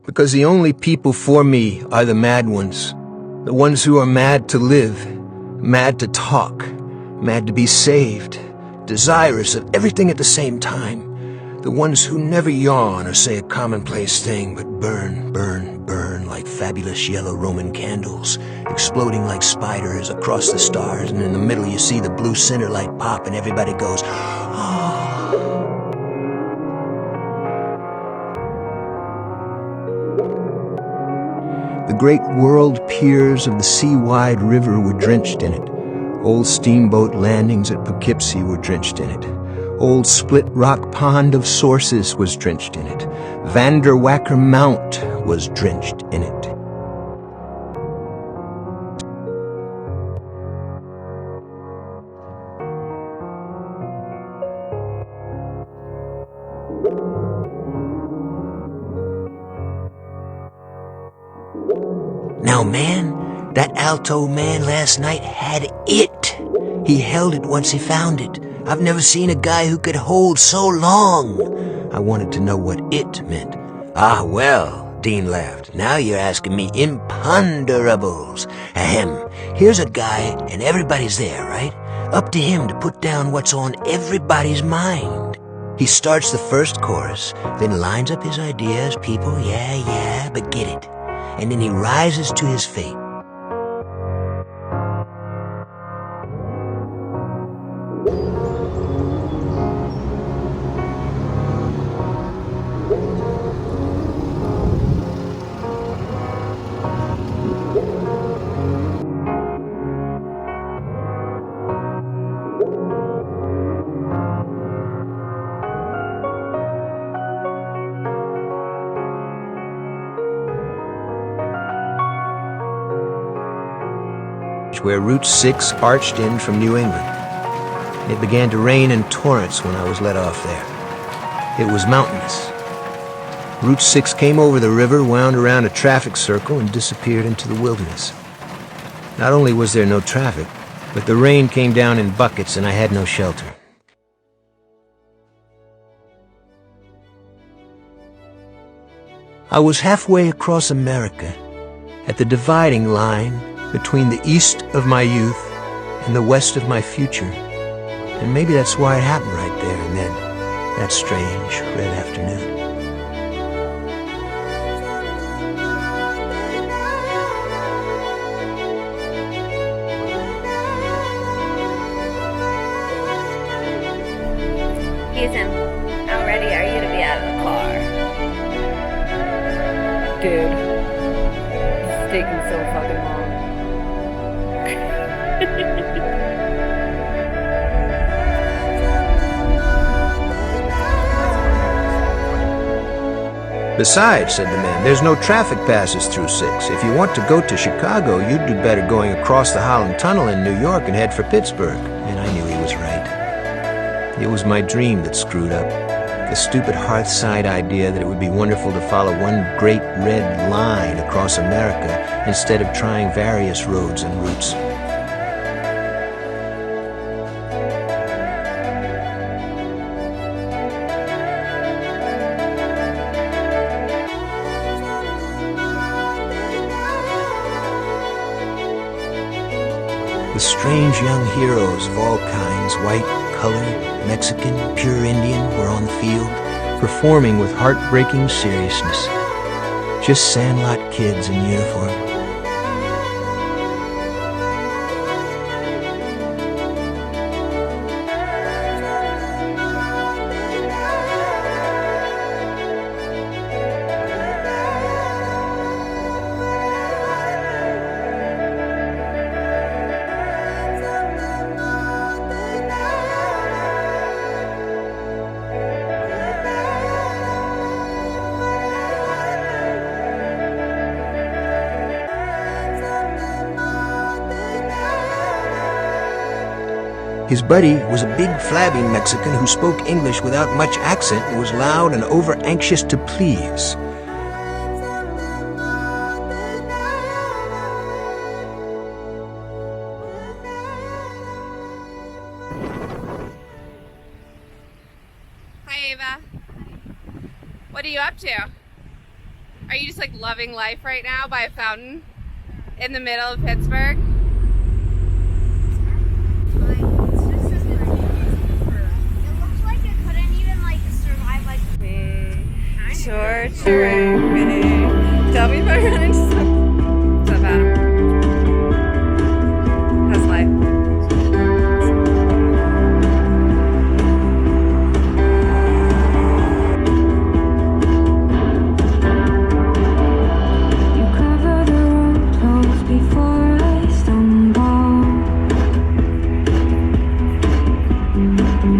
Because the only people for me are the mad ones. The ones who are mad to live, mad to talk, mad to be saved, desirous of everything at the same time. The ones who never yawn or say a commonplace thing, but burn, burn, burn like fabulous yellow Roman candles, exploding like spiders across the stars, and in the middle you see the blue center light pop and everybody goes, "Oh." The great world piers of the sea-wide river were drenched in it. Old steamboat landings at Poughkeepsie were drenched in it. Old split rock pond of sources was drenched in it. Vanderwacker Mount was drenched in it. Now, man, that alto man last night had it. He held it once he found it. I've never seen a guy who could hold so long. I wanted to know what it meant. Ah, well, Dean laughed. Now you're asking me imponderables. Ahem. Here's a guy, and everybody's there, right? Up to him to put down what's on everybody's mind. He starts the first chorus, then lines up his ideas, people, yeah, but get it. And then he rises to his fate. Where Route 6 arched in from New England. It began to rain in torrents when I was let off there. It was mountainous. Route 6 came over the river, wound around a traffic circle, and disappeared into the wilderness. Not only was there no traffic, but the rain came down in buckets and I had no shelter. I was halfway across America, at the dividing line between the east of my youth and the west of my future. And maybe that's why it happened right there and then, that strange red afternoon. Ethan, how ready are you to be out of the car? Dude, it's taking so fucking long. Besides, said the man, there's no traffic passes through 6. If you want to go to Chicago, you'd do better going across the Holland Tunnel in New York and head for Pittsburgh. And I knew he was right. It was my dream that screwed up. The stupid hearthside idea that it would be wonderful to follow one great red line across America instead of trying various roads and routes. The strange young heroes of all kinds, white, colored, Mexican, pure Indian, were on the field, performing with heartbreaking seriousness. Just sandlot kids in uniform. His buddy was a big, flabby Mexican who spoke English without much accent and was loud and over-anxious to please. Hi, Ava. What are you up to? Are you just like loving life right now by a fountain in the middle of Pittsburgh? Sure, tell me if I run into something. What's up, Adam? How's life? You cover the road tolls before I stumble.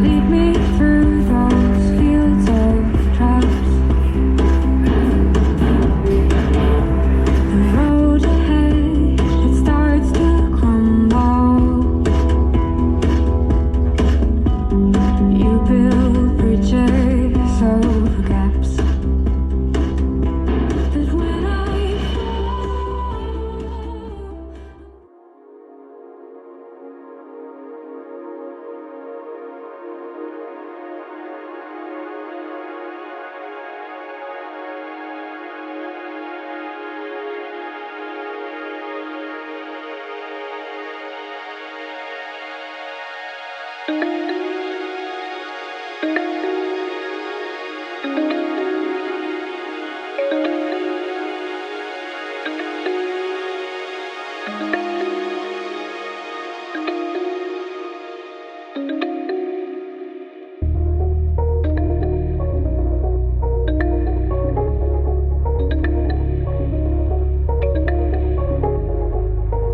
Lead me through those fields of traps.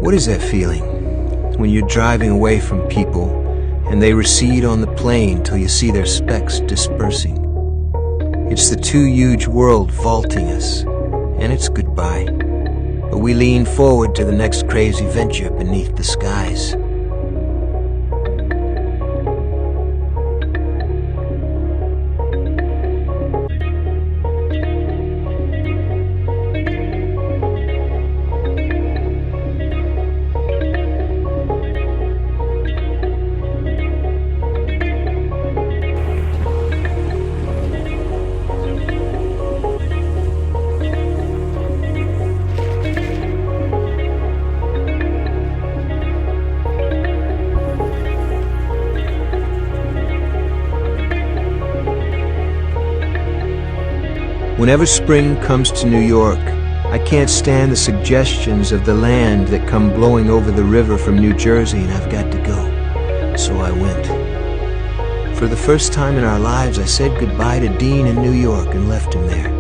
What is that feeling when you're driving away from people and they recede on the plain till you see their specks dispersing? It's the too huge world vaulting us, and it's goodbye. But we lean forward to the next crazy venture beneath the skies. Whenever spring comes to New York, I can't stand the suggestions of the land that come blowing over the river from New Jersey, and I've got to go. So I went. For the first time in our lives, I said goodbye to Dean in New York and left him there.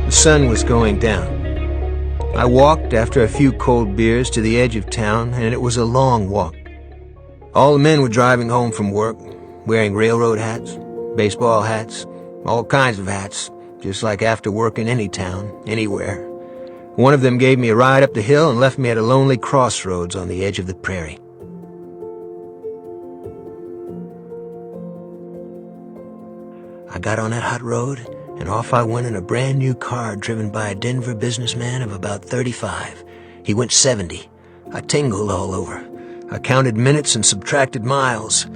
The sun was going down. I walked after a few cold beers to the edge of town, and it was a long walk. All the men were driving home from work, wearing railroad hats, baseball hats, all kinds of hats, just like after work in any town, anywhere. One of them gave me a ride up the hill and left me at a lonely crossroads on the edge of the prairie. I got on that hot road, and off I went in a brand new car driven by a Denver businessman of about 35. He went 70. I tingled all over. I counted minutes and subtracted miles.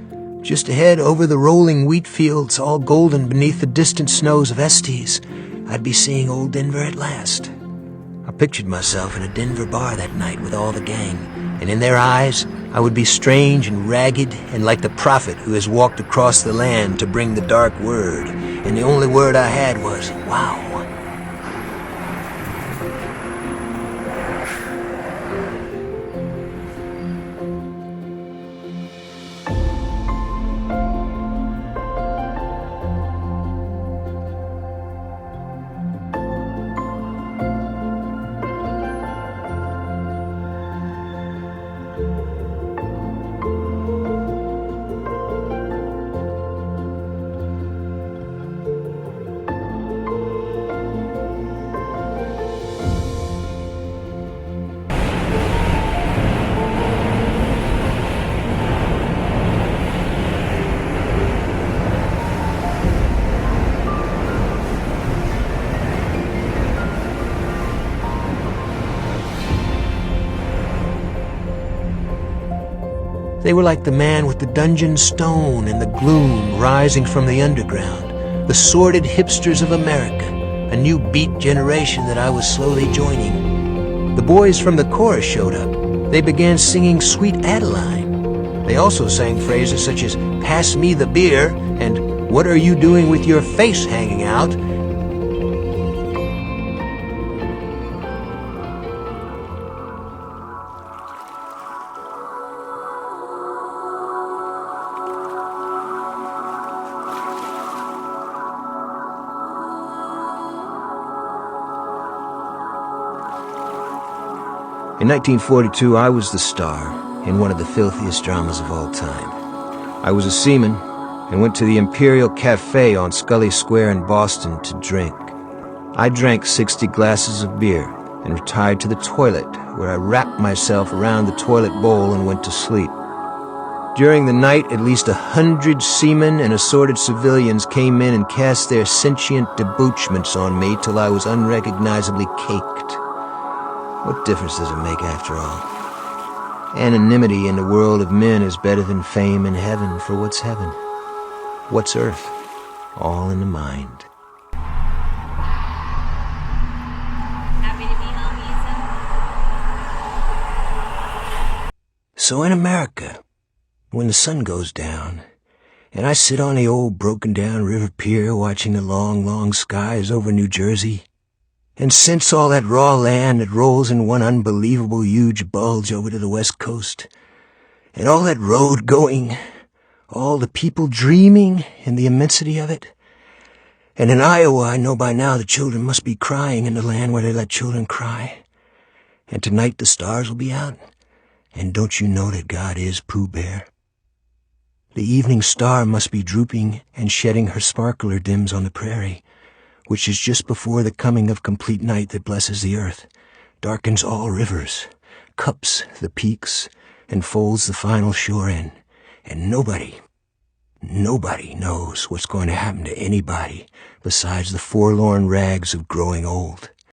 Just ahead, over the rolling wheat fields, all golden beneath the distant snows of Estes, I'd be seeing old Denver at last. I pictured myself in a Denver bar that night with all the gang, and in their eyes, I would be strange and ragged and like the prophet who has walked across the land to bring the dark word, and the only word I had was, wow. They were like the man with the dungeon stone and the gloom rising from the underground, the sordid hipsters of America, a new beat generation that I was slowly joining. The boys from the chorus showed up. They began singing Sweet Adeline. They also sang phrases such as, "Pass me the beer," and "What are you doing with your face hanging out?" In 1942, I was the star in one of the filthiest dramas of all time. I was a seaman and went to the Imperial Cafe on Scully Square in Boston to drink. I drank 60 glasses of beer and retired to the toilet, where I wrapped myself around the toilet bowl and went to sleep. During the night, at least 100 seamen and assorted civilians came in and cast their sentient debouchements on me till I was unrecognizably caked. What difference does it make after all? Anonymity in the world of men is better than fame in heaven, for what's heaven? What's earth? All in the mind. Happy to be home, Yusuf? So in America, when the sun goes down, and I sit on the old broken-down river pier watching the long, long skies over New Jersey, and sense all that raw land that rolls in one unbelievable huge bulge over to the west coast, and all that road going, all the people dreaming in the immensity of it. And in Iowa, I know by now the children must be crying in the land where they let children cry. And tonight the stars will be out. And don't you know that God is Pooh Bear? The evening star must be drooping and shedding her sparkler dims on the prairie, which is just before the coming of complete night that blesses the earth, darkens all rivers, cups the peaks, and folds the final shore in. And nobody knows what's going to happen to anybody besides the forlorn rags of growing old.